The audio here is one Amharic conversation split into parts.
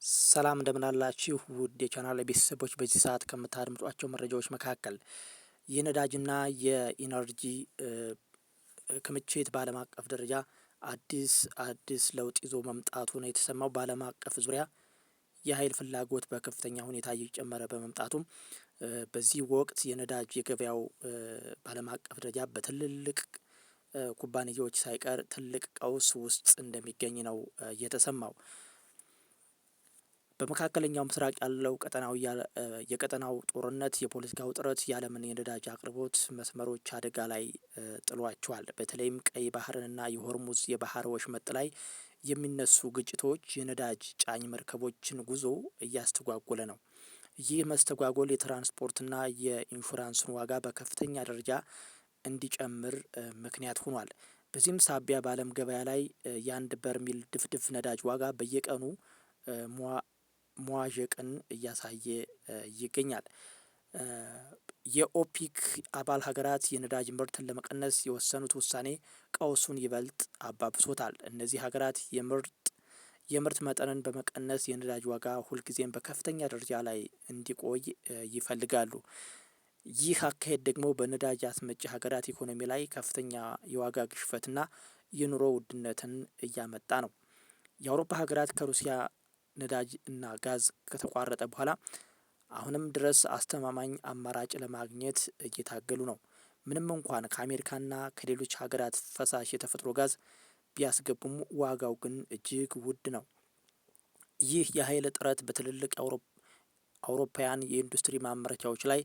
ሰላም እንደምን አላችሁ ውድ የቻናል ቤተሰቦች፣ በዚህ ሰዓት ከምታደምጧቸው መረጃዎች መካከል የነዳጅና የኢነርጂ ክምችት በዓለም አቀፍ ደረጃ አዲስ ለውጥ ይዞ መምጣቱ ነው የተሰማው። በዓለም አቀፍ ዙሪያ የኃይል ፍላጎት በከፍተኛ ሁኔታ እየጨመረ በመምጣቱም በዚህ ወቅት የነዳጅ የገበያው በዓለም አቀፍ ደረጃ በትልልቅ ኩባንያዎች ሳይቀር ትልቅ ቀውስ ውስጥ እንደሚገኝ ነው የተሰማው። በመካከለኛው ምስራቅ ያለው የቀጠናው ጦርነት፣ የፖለቲካ ውጥረት የዓለምን የነዳጅ አቅርቦት መስመሮች አደጋ ላይ ጥሏቸዋል። በተለይም ቀይ ባህርንና የሆርሙዝ የባህር ወሽመጥ ላይ የሚነሱ ግጭቶች የነዳጅ ጫኝ መርከቦችን ጉዞ እያስተጓጎለ ነው። ይህ መስተጓጎል የትራንስፖርትና የኢንሹራንስን ዋጋ በከፍተኛ ደረጃ እንዲጨምር ምክንያት ሆኗል። በዚህም ሳቢያ በዓለም ገበያ ላይ የአንድ በርሜል ድፍድፍ ነዳጅ ዋጋ በየቀኑ መዋዠቅን እያሳየ ይገኛል። የኦፒክ አባል ሀገራት የነዳጅ ምርትን ለመቀነስ የወሰኑት ውሳኔ ቀውሱን ይበልጥ አባብሶታል። እነዚህ ሀገራት የምርት መጠንን በመቀነስ የነዳጅ ዋጋ ሁልጊዜም በከፍተኛ ደረጃ ላይ እንዲቆይ ይፈልጋሉ። ይህ አካሄድ ደግሞ በነዳጅ አስመጪ ሀገራት ኢኮኖሚ ላይ ከፍተኛ የዋጋ ግሽበትና የኑሮ ውድነትን እያመጣ ነው። የአውሮፓ ሀገራት ከሩሲያ ነዳጅ እና ጋዝ ከተቋረጠ በኋላ አሁንም ድረስ አስተማማኝ አማራጭ ለማግኘት እየታገሉ ነው። ምንም እንኳን ከአሜሪካና ከሌሎች ሀገራት ፈሳሽ የተፈጥሮ ጋዝ ቢያስገቡም ዋጋው ግን እጅግ ውድ ነው። ይህ የኃይል እጥረት በትልልቅ አውሮፓውያን የኢንዱስትሪ ማምረቻዎች ላይ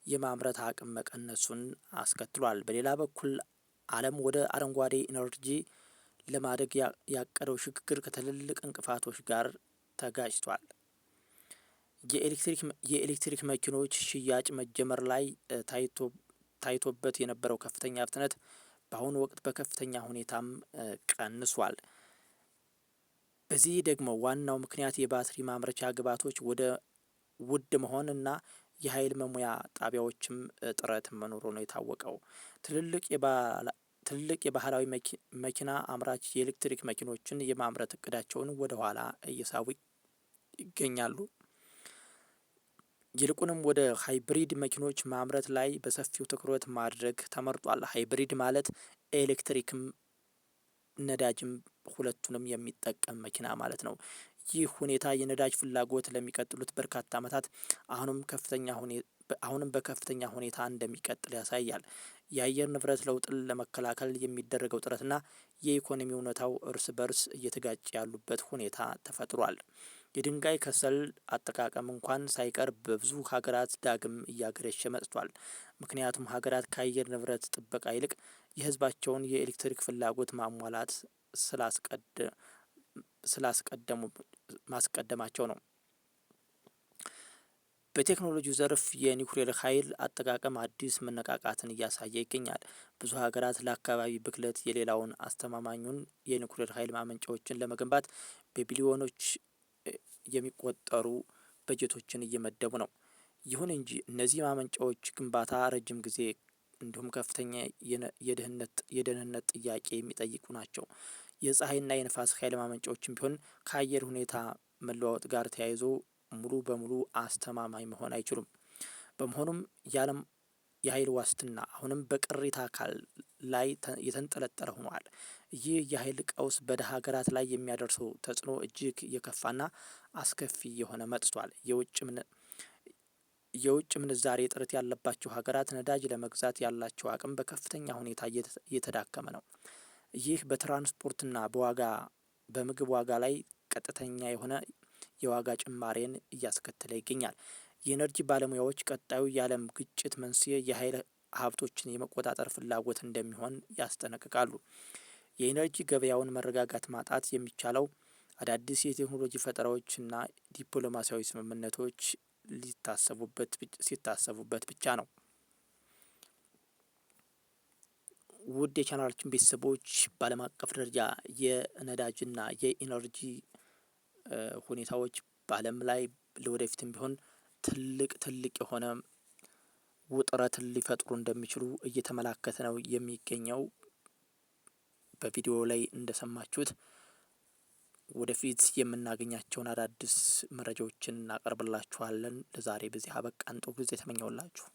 የማምረት አቅም መቀነሱን አስከትሏል። በሌላ በኩል ዓለም ወደ አረንጓዴ ኢነርጂ ለማደግ ያቀደው ሽግግር ከትልልቅ እንቅፋቶች ጋር ተጋጭቷል። የኤሌክትሪክ መኪኖች ሽያጭ መጀመር ላይ ታይቶበት የነበረው ከፍተኛ ፍጥነት በአሁኑ ወቅት በከፍተኛ ሁኔታም ቀንሷል። በዚህ ደግሞ ዋናው ምክንያት የባትሪ ማምረቻ ግብዓቶች ወደ ውድ መሆንና የኃይል መሙያ ጣቢያዎችም እጥረት መኖሩ ነው የታወቀው። ትልልቅ የባህላዊ መኪና አምራች የኤሌክትሪክ መኪኖችን የማምረት እቅዳቸውን ወደ ኋላ እየሳቡ ይገኛሉ። ይልቁንም ወደ ሃይብሪድ መኪኖች ማምረት ላይ በሰፊው ትኩረት ማድረግ ተመርጧል። ሃይብሪድ ማለት ኤሌክትሪክም ነዳጅም ሁለቱንም የሚጠቀም መኪና ማለት ነው። ይህ ሁኔታ የነዳጅ ፍላጎት ለሚቀጥሉት በርካታ ዓመታት አሁንም በከፍተኛ ሁኔታ እንደሚቀጥል ያሳያል። የአየር ንብረት ለውጥን ለመከላከል የሚደረገው ጥረትና የኢኮኖሚ እውነታው እርስ በርስ እየተጋጩ ያሉበት ሁኔታ ተፈጥሯል። የድንጋይ ከሰል አጠቃቀም እንኳን ሳይቀር በብዙ ሀገራት ዳግም እያገረሸ መጥቷል። ምክንያቱም ሀገራት ከአየር ንብረት ጥበቃ ይልቅ የሕዝባቸውን የኤሌክትሪክ ፍላጎት ማሟላት ማስቀደማቸው ነው። በቴክኖሎጂው ዘርፍ የኒውክሌር ኃይል አጠቃቀም አዲስ መነቃቃትን እያሳየ ይገኛል። ብዙ ሀገራት ለአካባቢ ብክለት የሌላውን አስተማማኙን የኒውክሌር ኃይል ማመንጫዎችን ለመገንባት በቢሊዮኖች የሚቆጠሩ በጀቶችን እየመደቡ ነው። ይሁን እንጂ እነዚህ ማመንጫዎች ግንባታ ረጅም ጊዜ እንዲሁም ከፍተኛ የደህንነት ጥያቄ የሚጠይቁ ናቸው። የፀሐይና የንፋስ ኃይል ማመንጫዎችም ቢሆን ከአየር ሁኔታ መለዋወጥ ጋር ተያይዞ ሙሉ በሙሉ አስተማማኝ መሆን አይችሉም። በመሆኑም የዓለም የኃይል ዋስትና አሁንም በቅሪተ አካል ላይ የተንጠለጠለ ሆኗል። ይህ የኃይል ቀውስ በደሃ ሀገራት ላይ የሚያደርሰው ተጽዕኖ እጅግ የከፋና አስከፊ የሆነ መጥቷል። የውጭ ምንዛሬ እጥረት ያለባቸው ሀገራት ነዳጅ ለመግዛት ያላቸው አቅም በከፍተኛ ሁኔታ እየተዳከመ ነው። ይህ በትራንስፖርትና በምግብ ዋጋ ላይ ቀጥተኛ የሆነ የዋጋ ጭማሬን እያስከተለ ይገኛል። የኤነርጂ ባለሙያዎች ቀጣዩ የዓለም ግጭት መንስኤ የኃይል ሀብቶችን የመቆጣጠር ፍላጎት እንደሚሆን ያስጠነቅቃሉ። የኤነርጂ ገበያውን መረጋጋት ማጣት የሚቻለው አዳዲስ የቴክኖሎጂ ፈጠራዎችና ዲፕሎማሲያዊ ስምምነቶች ሲታሰቡበት ብቻ ነው። ውድ የቻናላችን ቤተሰቦች፣ በዓለም አቀፍ ደረጃ የነዳጅና የኢነርጂ ሁኔታዎች በዓለም ላይ ለወደፊትም ቢሆን ትልቅ የሆነ ውጥረትን ሊፈጥሩ እንደሚችሉ እየተመላከተ ነው የሚገኘው። በቪዲዮ ላይ እንደሰማችሁት ወደፊት የምናገኛቸውን አዳዲስ መረጃዎችን እናቀርብላችኋለን። ለዛሬ በዚህ አበቃን። ጥሩ ጊዜ ተመኘውላችሁ።